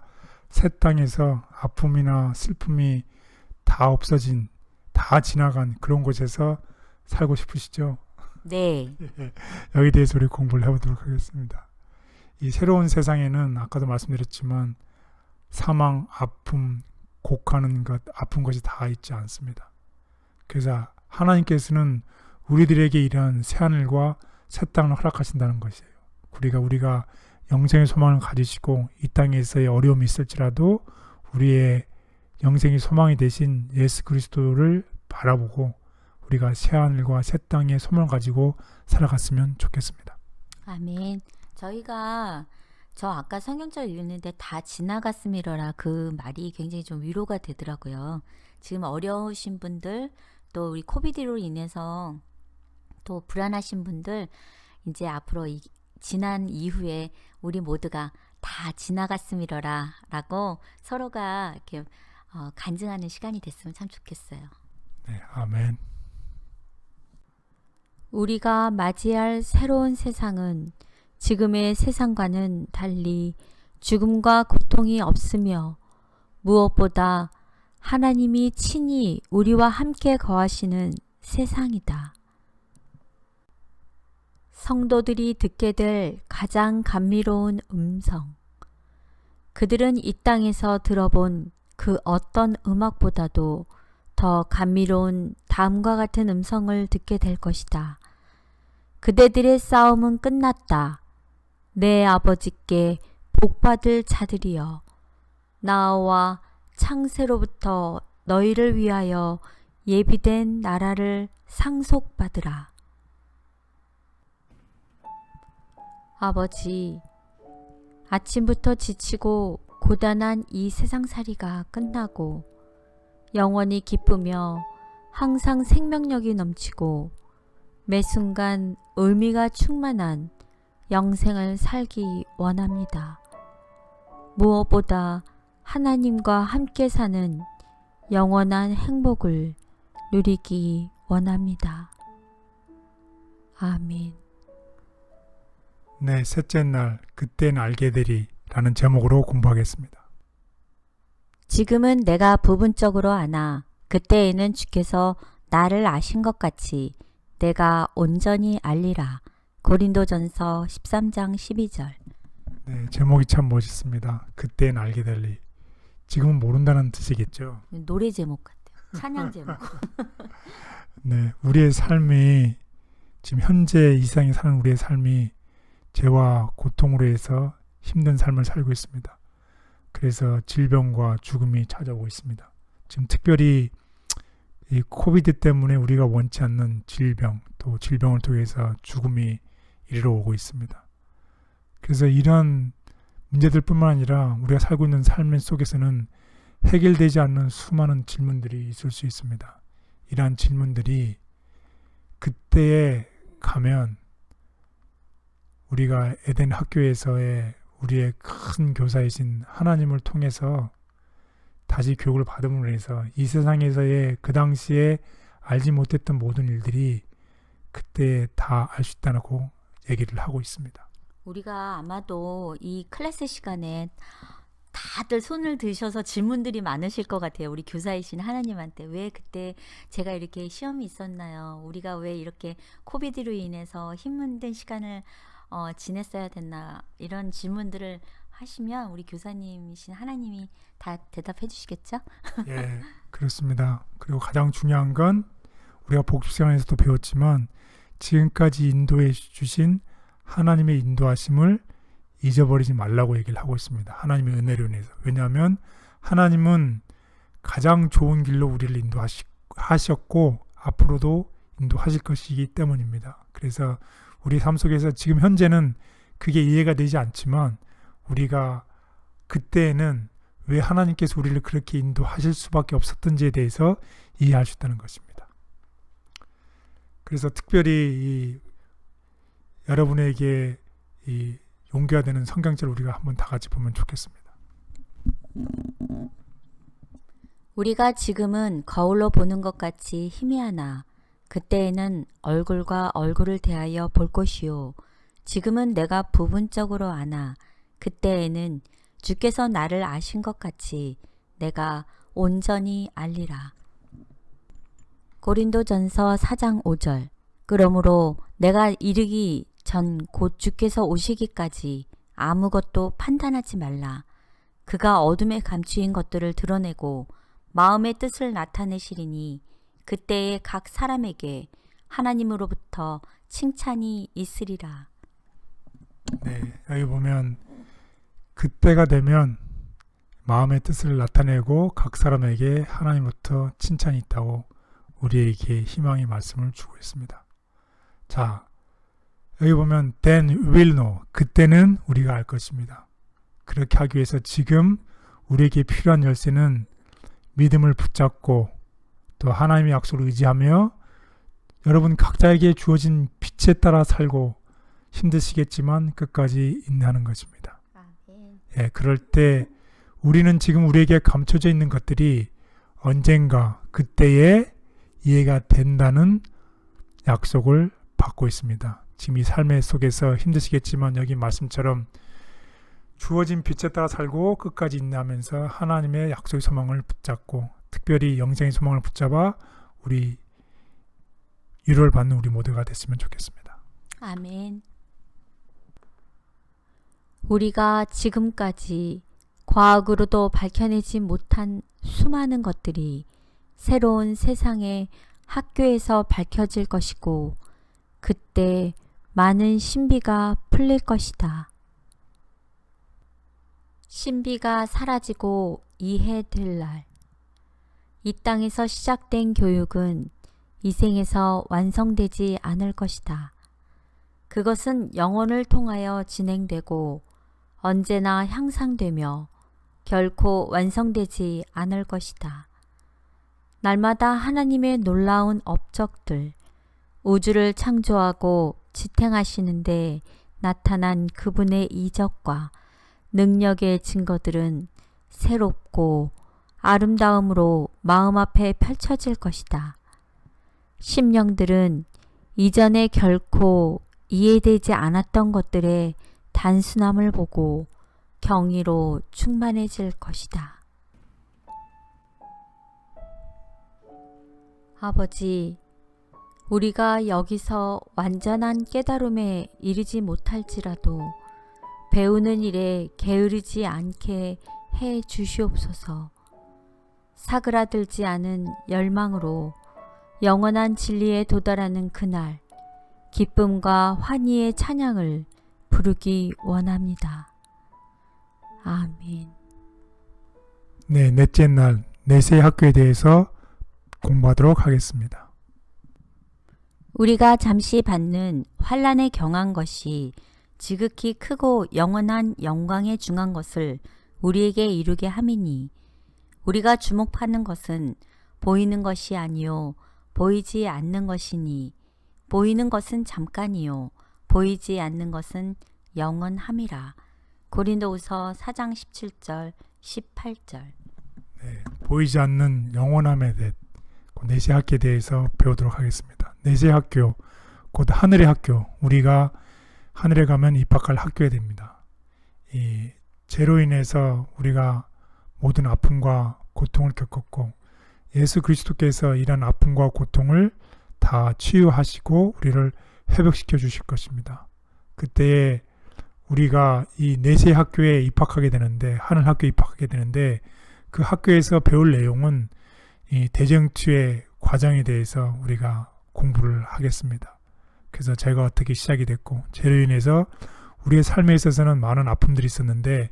Speaker 2: 새 땅에서 아픔이나 슬픔이 다 없어진, 다 지나간 그런 곳에서 살고 싶으시죠?
Speaker 1: 네.
Speaker 2: 여기 대해서 우리 공부를 해보도록 하겠습니다. 이 새로운 세상에는 아까도 말씀드렸지만 사망, 아픔, 곡하는 것, 아픈 것이 다 있지 않습니다. 그래서 하나님께서는 우리들에게 이런 새하늘과 새 땅을 허락하신다는 것이에요. 우리가 영생의 소망을 가지시고 이 땅에서의 어려움이 있을지라도 우리의 영생의 소망이 되신 예수 그리스도를 바라보고 우리가 새하늘과 새 땅의 소망을 가지고 살아갔으면 좋겠습니다.
Speaker 1: 아멘. 저 아까 성경절 읽는데 다 지나갔음이로라 그 말이 굉장히 좀 위로가 되더라고요. 지금 어려우신 분들 또 우리 코비드로 인해서 또 불안하신 분들 이제 앞으로 지난 이후에 우리 모두가 다 지나갔음이로라 라고 서로가 이렇게 간증하는 시간이 됐으면 참 좋겠어요.
Speaker 2: 네, 아멘.
Speaker 1: 우리가 맞이할 새로운 세상은 지금의 세상과는 달리 죽음과 고통이 없으며 무엇보다 하나님이 친히 우리와 함께 거하시는 세상이다. 성도들이 듣게 될 가장 감미로운 음성. 그들은 이 땅에서 들어본 그 어떤 음악보다도 더 감미로운 다음과 같은 음성을 듣게 될 것이다. 그대들의 싸움은 끝났다. 내 아버지께 복받을 자들이여. 나와 창세로부터 너희를 위하여 예비된 나라를 상속받으라. 아버지, 아침부터 지치고 고단한 이 세상살이가 끝나고 영원히 기쁘며 항상 생명력이 넘치고 매 순간 의미가 충만한 영생을 살기 원합니다. 무엇보다 하나님과 함께 사는 영원한 행복을 누리기 원합니다. 아멘.
Speaker 2: 네, 셋째 날 그땐 알게 되리 라는 제목으로 공부하겠습니다.
Speaker 1: 지금은 내가 부분적으로 아나 그때에는 주께서 나를 아신 것 같이 내가 온전히 알리라. 고린도전서 13장 12절.
Speaker 2: 네, 제목이 참 멋있습니다. 그땐 알게 되리. 지금은 모른다는 뜻이겠죠.
Speaker 1: 노래 제목 같아요. 찬양 제목.
Speaker 2: 네, 우리의 삶이 지금 현재 이 세상에 사는 우리의 삶이 죄와 고통으로 해서 힘든 삶을 살고 있습니다. 그래서 질병과 죽음이 찾아오고 있습니다. 지금 특별히 이 코비드 때문에 우리가 원치 않는 질병, 또 질병을 통해서 죽음이 이르러 오고 있습니다. 그래서 이런 문제들 뿐만 아니라 우리가 살고 있는 삶 속에서는 해결되지 않는 수많은 질문들이 있을 수 있습니다. 이러한 질문들이 그때에 가면 우리가 에덴 학교에서의 우리의 큰 교사이신 하나님을 통해서 다시 교육을 받음으로 해서 이 세상에서의 그 당시에 알지 못했던 모든 일들이 그때 다 알 수 있다고 얘기를 하고 있습니다.
Speaker 1: 우리가 아마도 이 클래스 시간에 다들 손을 드셔서 질문들이 많으실 것 같아요. 우리 교사이신 하나님한테 왜 그때 제가 이렇게 시험이 있었나요? 우리가 왜 이렇게 코비드로 인해서 힘든 시간을 지냈어야 됐나? 이런 질문들을 하시면 우리 교사님이신 하나님이 다 대답해 주시겠죠?
Speaker 2: 예, 그렇습니다. 그리고 가장 중요한 건 우리가 복습 시간에서도 배웠지만 지금까지 인도해 주신 하나님의 인도하심을 잊어버리지 말라고 얘기를 하고 있습니다. 하나님의 은혜로 인해서. 왜냐하면 하나님은 가장 좋은 길로 우리를 인도하셨고 앞으로도 인도하실 것이기 때문입니다. 그래서 우리 삶 속에서 지금 현재는 그게 이해가 되지 않지만 우리가 그때에는 왜 하나님께서 우리를 그렇게 인도하실 수밖에 없었던지에 대해서 이해할 수 있다는 것입니다. 그래서 특별히 여러분에게 용기가 되는 성경책을 우리가 한번 다 같이 보면 좋겠습니다.
Speaker 1: 우리가 지금은 거울로 보는 것 같이 희미하나 그때에는 얼굴과 얼굴을 대하여 볼 것이요 지금은 내가 부분적으로 아나 그때에는 주께서 나를 아신 것 같이 내가 온전히 알리라. 고린도전서 4장 5절. 그러므로 내가 이르기 전 곧 주께서 오시기까지 아무것도 판단하지 말라. 그가 어둠에 감추인 것들을 드러내고 마음의 뜻을 나타내시리니 그때에 각 사람에게 하나님으로부터 칭찬이 있으리라.
Speaker 2: 네, 여기 보면 그때가 되면 마음의 뜻을 나타내고 각 사람에게 하나님부터 칭찬이 있다고 우리에게 희망의 말씀을 주고 있습니다. 자, 여기 보면 then we'll know. 그때는 우리가 알 것입니다. 그렇게 하기 위해서 지금 우리에게 필요한 열쇠는 믿음을 붙잡고 또 하나님의 약속을 의지하며 여러분 각자에게 주어진 빛에 따라 살고 힘드시겠지만 끝까지 인내하는 것입니다. 예, 그럴 때 우리는 지금 우리에게 감춰져 있는 것들이 언젠가 그때에 이해가 된다는 약속을 받고 있습니다. 지금 이 삶의 속에서 힘드시겠지만 여기 말씀처럼 주어진 빛에 따라 살고 끝까지 인내하면서 하나님의 약속의 소망을 붙잡고 특별히 영생의 소망을 붙잡아 우리 위로를 받는 우리 모두가 됐으면 좋겠습니다.
Speaker 1: 아멘. 우리가 지금까지 과학으로도 밝혀내지 못한 수많은 것들이 새로운 세상의 학교에서 밝혀질 것이고 그때 많은 신비가 풀릴 것이다. 신비가 사라지고 이해될 날. 이 땅에서 시작된 교육은 이 생에서 완성되지 않을 것이다. 그것은 영혼을 통하여 진행되고 언제나 향상되며 결코 완성되지 않을 것이다. 날마다 하나님의 놀라운 업적들, 우주를 창조하고 지탱하시는데 나타난 그분의 이적과 능력의 증거들은 새롭고 아름다움으로 마음 앞에 펼쳐질 것이다. 심령들은 이전에 결코 이해되지 않았던 것들의 단순함을 보고 경이로 충만해질 것이다. 아버지, 우리가 여기서 완전한 깨달음에 이르지 못할지라도 배우는 일에 게으르지 않게 해 주시옵소서. 사그라들지 않은 열망으로 영원한 진리에 도달하는 그날 기쁨과 환희의 찬양을 부르기 원합니다. 아멘.
Speaker 2: 네, 넷째 날 내세 학교에 대해서 공부하도록 하겠습니다.
Speaker 1: 우리가 잠시 받는 환난에 경한 것이 지극히 크고 영원한 영광에 중한 것을 우리에게 이루게 함이니 우리가 주목하는 것은 보이는 것이 아니요 보이지 않는 것이니 보이는 것은 잠깐이요 보이지 않는 것은 영원함이라. 고린도후서 4장 17절 18절.
Speaker 2: 네, 보이지 않는 영원함에 대해 내세 학교에 대해서 배우도록 하겠습니다. 내세 학교, 곧 하늘의 학교, 우리가 하늘에 가면 입학할 학교에 됩니다. 이 죄로 인해서 우리가 모든 아픔과 고통을 겪었고 예수 그리스도께서 이런 아픔과 고통을 다 치유하시고 우리를 회복시켜 주실 것입니다. 그때에 우리가 이 내세 학교에 입학하게 되는데, 하늘 학교에 입학하게 되는데, 그 학교에서 배울 내용은 이 대정투의 과정에 대해서 우리가 공부를 하겠습니다. 그래서 제가 어떻게 시작이 됐고, 죄로 인해서 우리의 삶에 있어서는 많은 아픔들이 있었는데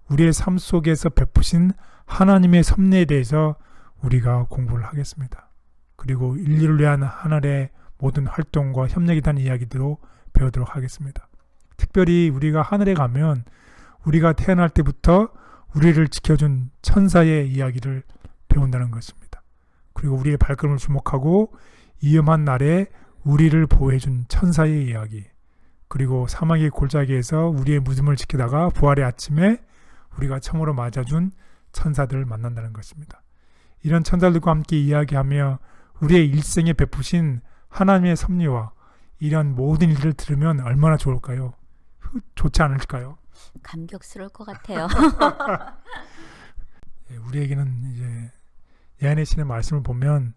Speaker 2: 우리의 삶 속에서 베푸신 하나님의 섭리에 대해서 우리가 공부를 하겠습니다. 그리고 인류를 위한 하늘의 모든 활동과 협력에 대한 이야기들로 배우도록 하겠습니다. 특별히 우리가 하늘에 가면 우리가 태어날 때부터 우리를 지켜준 천사의 이야기를 배운다는 것입니다. 그리고 우리의 발걸음을 주목하고 위험한 날에 우리를 보호해준 천사의 이야기, 그리고 사망의 골짜기에서 우리의 무덤을 지키다가 부활의 아침에 우리가 처음으로 맞아준 천사들을 만난다는 것입니다. 이런 천사들과 함께 이야기하며 우리의 일생에 베푸신 하나님의 섭리와 이런 모든 일들을 들으면 얼마나 좋을까요? 좋지 않을까요?
Speaker 1: 감격스러울 것 같아요.
Speaker 2: 우리에게는 이제 예언의 신의 말씀을 보면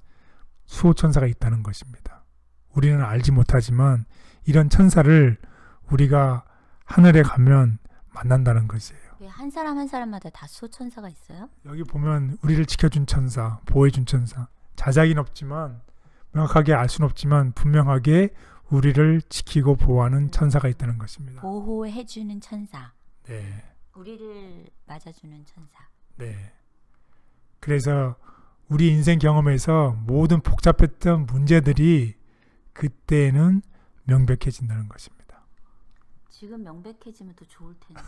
Speaker 2: 수호천사가 있다는 것입니다. 우리는 알지 못하지만 이런 천사를 우리가 하늘에 가면 만난다는 것이에요.
Speaker 1: 왜 한 사람 한 사람마다 다 수호천사가 있어요?
Speaker 2: 여기 보면 우리를 지켜준 천사, 보호해준 천사, 자작인 없지만 명확하게 알 수는 없지만 분명하게 우리를 지키고 보호하는 천사가 있다는 것입니다.
Speaker 1: 보호해주는 천사.
Speaker 2: 네,
Speaker 1: 우리를 맞아주는 천사.
Speaker 2: 네. 그래서 우리 인생 경험에서 모든 복잡했던 문제들이 그때는 명백해진다는 것입니다.
Speaker 1: 지금 명백해지면 더 좋을 텐데.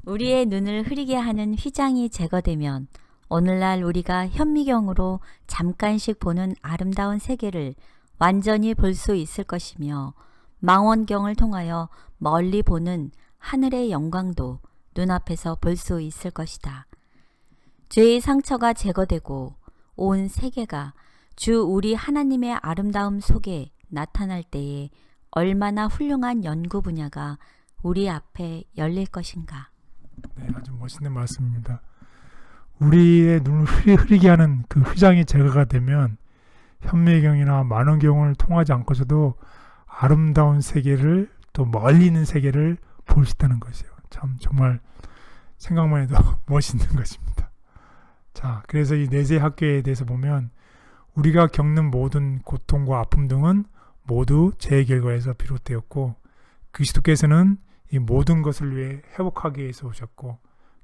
Speaker 1: 우리의 눈을 흐리게 하는 휘장이 제거되면 오늘날 우리가 현미경으로 잠깐씩 보는 아름다운 세계를 완전히 볼 수 있을 것이며 망원경을 통하여 멀리 보는 하늘의 영광도 눈앞에서 볼 수 있을 것이다. 죄의 상처가 제거되고 온 세계가 주 우리 하나님의 아름다움 속에 나타날 때에 얼마나 훌륭한 연구 분야가 우리 앞에 열릴 것인가.
Speaker 2: 네, 아주 멋있는 말씀입니다. 우리의 눈을 흐리게 하는 그 휘장이 제거가 되면 현미경이나 망원경을 통하지 않고서도 아름다운 세계를, 또 멀리 있는 세계를 볼 수 있다는 것이에요. 참 정말 생각만 해도 멋있는 것입니다. 자, 그래서 이 내세 학교에 대해서 보면 우리가 겪는 모든 고통과 아픔 등은 모두 죄의 결과에서 비롯되었고 그리스도께서는 이 모든 것을 위해 회복하기 위해서 오셨고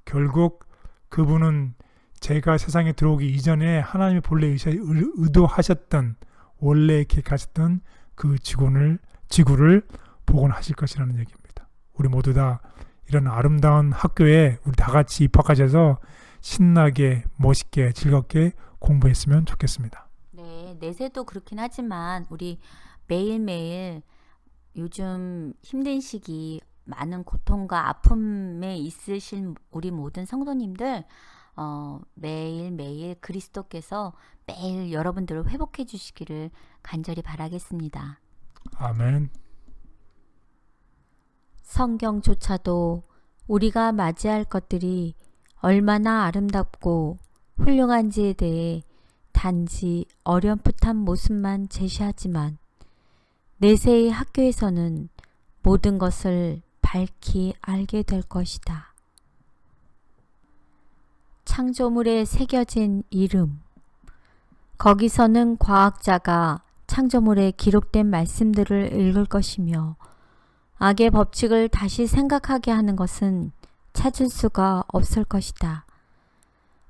Speaker 2: 결국 그분은 죄가 세상에 들어오기 이전에 하나님이 본래 의도하셨던, 원래 계획하셨던 그 지구를 복원하실 것이라는 얘기입니다. 우리 모두 다 이런 아름다운 학교에 우리 다 같이 입학하셔서 신나게, 멋있게, 즐겁게 공부했으면 좋겠습니다.
Speaker 1: 네, 내세도 그렇긴 하지만 우리 매일매일 요즘 힘든 시기 많은 고통과 아픔에 있으신 우리 모든 성도님들 매일매일 그리스도께서 매일 여러분들을 회복해 주시기를 간절히 바라겠습니다.
Speaker 2: 아멘.
Speaker 1: 성경조차도 우리가 맞이할 것들이 얼마나 아름답고 훌륭한지에 대해 단지 어렴풋한 모습만 제시하지만 내세의 학교에서는 모든 것을 밝히 알게 될 것이다. 창조물에 새겨진 이름. 거기서는 과학자가 창조물에 기록된 말씀들을 읽을 것이며 악의 법칙을 다시 생각하게 하는 것은 찾을 수가 없을 것이다.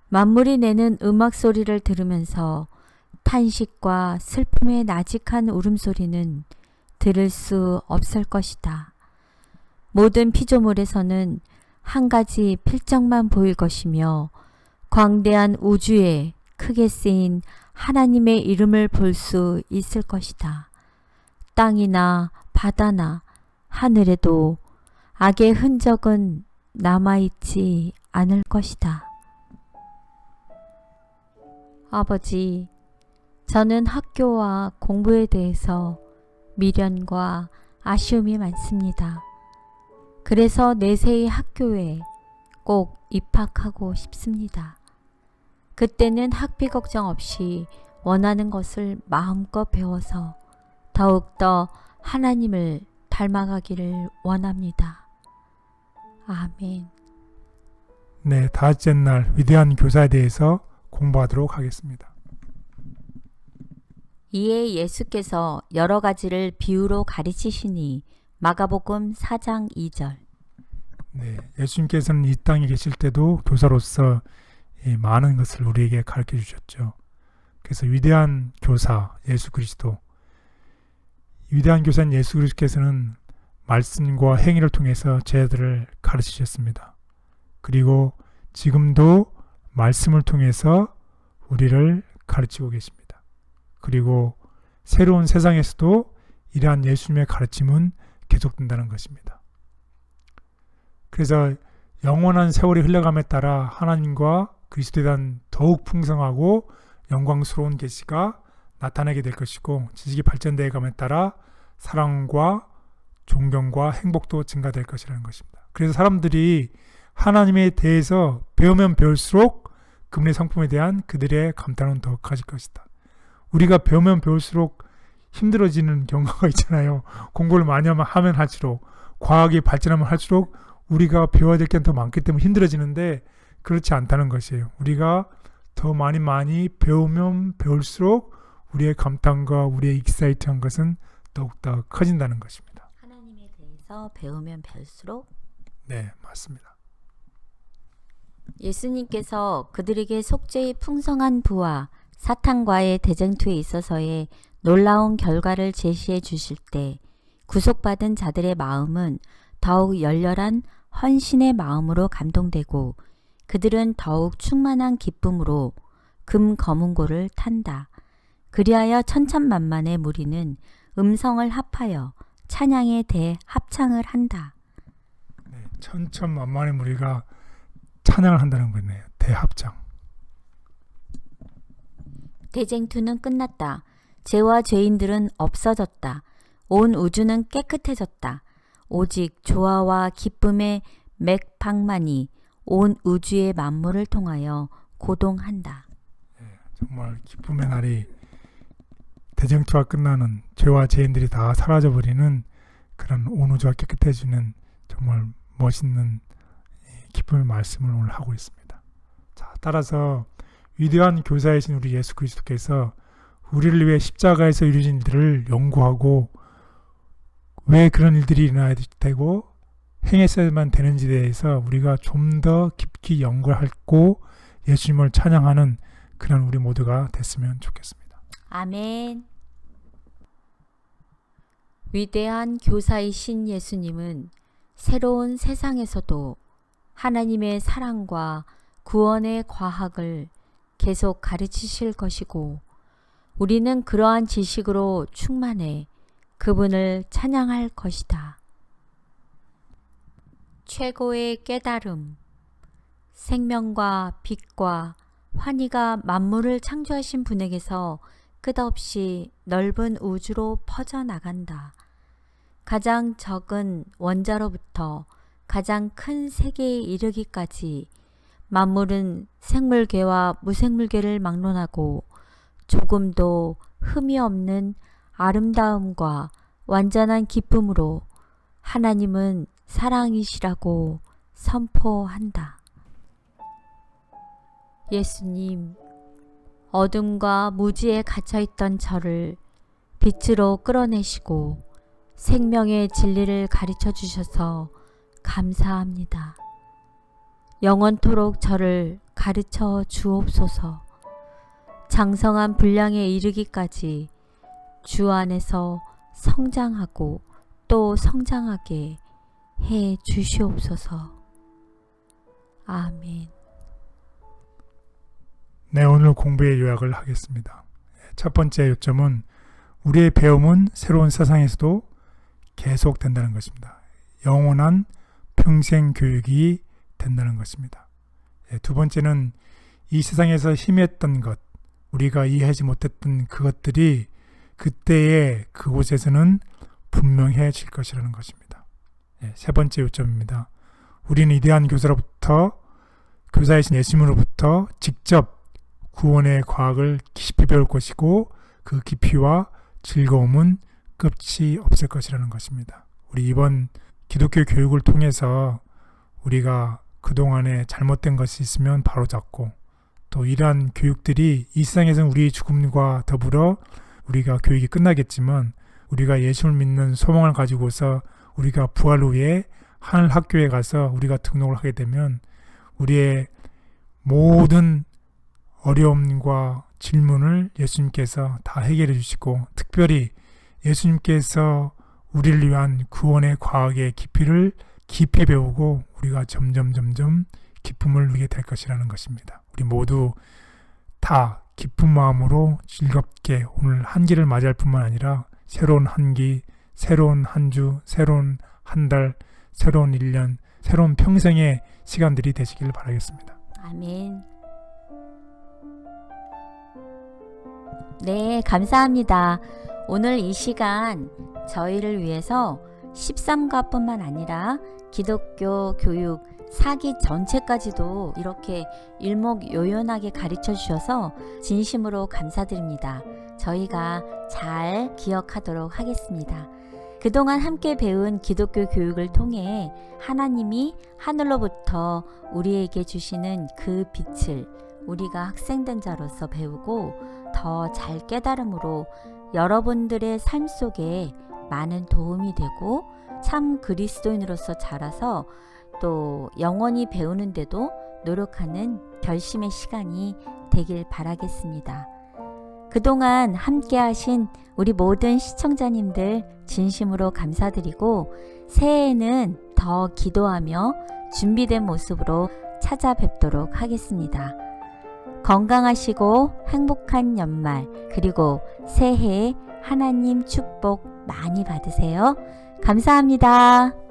Speaker 1: 만물이 내는 음악 소리를 들으면서 탄식과 슬픔의 나직한 울음소리는 들을 수 없을 것이다. 모든 피조물에서는 한 가지 필적만 보일 것이며 광대한 우주에 크게 쓰인 하나님의 이름을 볼 수 있을 것이다. 땅이나 바다나 하늘에도 악의 흔적은 남아있지 않을 것이다. 아버지, 저는 학교와 공부에 대해서 미련과 아쉬움이 많습니다. 그래서 내세의 학교에 꼭 입학하고 싶습니다. 그때는 학비 걱정 없이 원하는 것을 마음껏 배워서 더욱더 하나님을 닮아가기를 원합니다. 아멘.
Speaker 2: 네, 다섯째 날 위대한 교사에 대해서 공부하도록 하겠습니다.
Speaker 1: 이에 예수께서 여러 가지를 비유로 가르치시니 마가복음 4장 2절.
Speaker 2: 네, 예수님께서는 이 땅에 계실 때도 교사로서 많은 것을 우리에게 가르쳐 주셨죠. 그래서 위대한 교사 예수 그리스도, 위대한 교사인 예수 그리스도께서는 말씀과 행위를 통해서 제자들을 가르치셨습니다. 그리고 지금도 말씀을 통해서 우리를 가르치고 계십니다. 그리고 새로운 세상에서도 이러한 예수님의 가르침은 계속된다는 것입니다. 그래서 영원한 세월이 흘러감에 따라 하나님과 그리스도에 대한 더욱 풍성하고 영광스러운 계시가 나타나게 될 것이고, 지식이 발전되어 감에 따라 사랑과 존경과 행복도 증가될 것이라는 것입니다. 그래서 사람들이 하나님에 대해서 배우면 배울수록 그분의 성품에 대한 그들의 감탄은 더 커질 것이다. 우리가 배우면 배울수록 힘들어지는 경우가 있잖아요. 공부를 많이 하면 할수록, 과학이 발전하면 할수록 우리가 배워야 될 게 더 많기 때문에 힘들어지는데, 그렇지 않다는 것이에요. 우리가 더 많이 배우면 배울수록 우리의 감탄과 우리의 익사이트한 것은 더욱더 커진다는 것입니다.
Speaker 1: 하나님에 대해서 배우면 배울수록.
Speaker 2: 네, 맞습니다.
Speaker 1: 예수님께서 그들에게 속죄의 풍성한 부와 사탄과의 대쟁투에 있어서의 놀라운 결과를 제시해 주실 때 구속받은 자들의 마음은 더욱 열렬한 헌신의 마음으로 감동되고, 그들은 더욱 충만한 기쁨으로 금거문고를 탄다. 그리하여 천천만만의 무리는 음성을 합하여 찬양에 대합창을 한다.
Speaker 2: 네, 천천만만의 무리가 찬양을 한다는 거네요. 대합창.
Speaker 1: 대쟁투는 끝났다. 죄와 죄인들은 없어졌다. 온 우주는 깨끗해졌다. 오직 조화와 기쁨의 맥박만이 온 우주의 만물을 통하여 고동한다.
Speaker 2: 네, 정말 기쁨의 날이, 대쟁투가 끝나는, 죄와 죄인들이 다 사라져버리는 그런 온 우주가 깨끗해지는 정말 멋있는 기쁨의 말씀을 오늘 하고 있습니다. 자, 따라서 위대한 교사이신 우리 예수 그리스도께서 우리를 위해 십자가에서 이루어진 일들을 연구하고 왜 그런 일들이 일어나야 되고 행했어야만 되는지에 대해서 우리가 좀 더 깊이 연구하고 예수님을 찬양하는 그런 우리 모두가 됐으면 좋겠습니다.
Speaker 1: 아멘. 위대한 교사이신 예수님은 새로운 세상에서도 하나님의 사랑과 구원의 과학을 계속 가르치실 것이고, 우리는 그러한 지식으로 충만해 그분을 찬양할 것이다. 최고의 깨달음, 생명과 빛과 환희가 만물을 창조하신 분에게서 끝없이 넓은 우주로 퍼져나간다. 가장 적은 원자로부터 가장 큰 세계에 이르기까지 만물은 생물계와 무생물계를 막론하고 조금도 흠이 없는 아름다움과 완전한 기쁨으로 하나님은 사랑이시라고 선포한다. 예수님, 어둠과 무지에 갇혀있던 저를 빛으로 끌어내시고 생명의 진리를 가르쳐 주셔서 감사합니다. 영원토록 저를 가르쳐 주옵소서. 장성한 분량에 이르기까지 주 안에서 성장하고 또 성장하게 해 주시옵소서. 아멘.
Speaker 2: 네, 오늘 공부의 요약을 하겠습니다. 첫 번째 요점은 우리의 배움은 새로운 세상에서도 계속된다는 것입니다. 영원한 평생 교육이 된다는 것입니다. 두 번째는 이 세상에서 희미했던 것, 우리가 이해하지 못했던 그것들이 그때에 그곳에서는 분명해질 것이라는 것입니다. 세 번째 요점입니다. 우리는 위대한 교사이신 예수님으로부터 직접 구원의 과학을 깊이 배울 것이고 그 깊이와 즐거움은 끝이 없을 것이라는 것입니다. 우리 이번 기독교 교육을 통해서 우리가 그동안에 잘못된 것이 있으면 바로잡고 또 이러한 교육들이 이 세상에서는 우리의 죽음과 더불어 우리가 교육이 끝나겠지만 우리가 예수를 믿는 소망을 가지고서 우리가 부활 후에 하늘 학교에 가서 우리가 등록을 하게 되면 우리의 모든 어려움과 질문을 예수님께서 다 해결해 주시고 특별히 예수님께서 우리를 위한 구원의 과학의 깊이를 깊이 배우고 우리가 점점 기쁨을 누리게 될 것이라는 것입니다. 우리 모두 다 기쁜 마음으로 즐겁게 오늘 한기를 맞이할 뿐만 아니라 새로운 한기, 새로운 한 주, 새로운 한 달, 새로운 1년, 새로운 평생의 시간들이 되시길 바라겠습니다.
Speaker 1: 아멘. 네, 감사합니다. 오늘 이 시간 저희를 위해서 13과뿐만 아니라 기독교 교육 사기 전체까지도 이렇게 일목요연하게 가르쳐 주셔서 진심으로 감사드립니다. 저희가 잘 기억하도록 하겠습니다. 그동안 함께 배운 기독교 교육을 통해 하나님이 하늘로부터 우리에게 주시는 그 빛을 우리가 학생된 자로서 배우고 더 잘 깨달음으로 여러분들의 삶 속에 많은 도움이 되고 참 그리스도인으로서 자라서 또 영원히 배우는데도 노력하는 결심의 시간이 되길 바라겠습니다. 그동안 함께 하신 우리 모든 시청자님들 진심으로 감사드리고 새해에는 더 기도하며 준비된 모습으로 찾아뵙도록 하겠습니다. 건강하시고 행복한 연말 그리고 새해 하나님 축복 많이 받으세요. 감사합니다.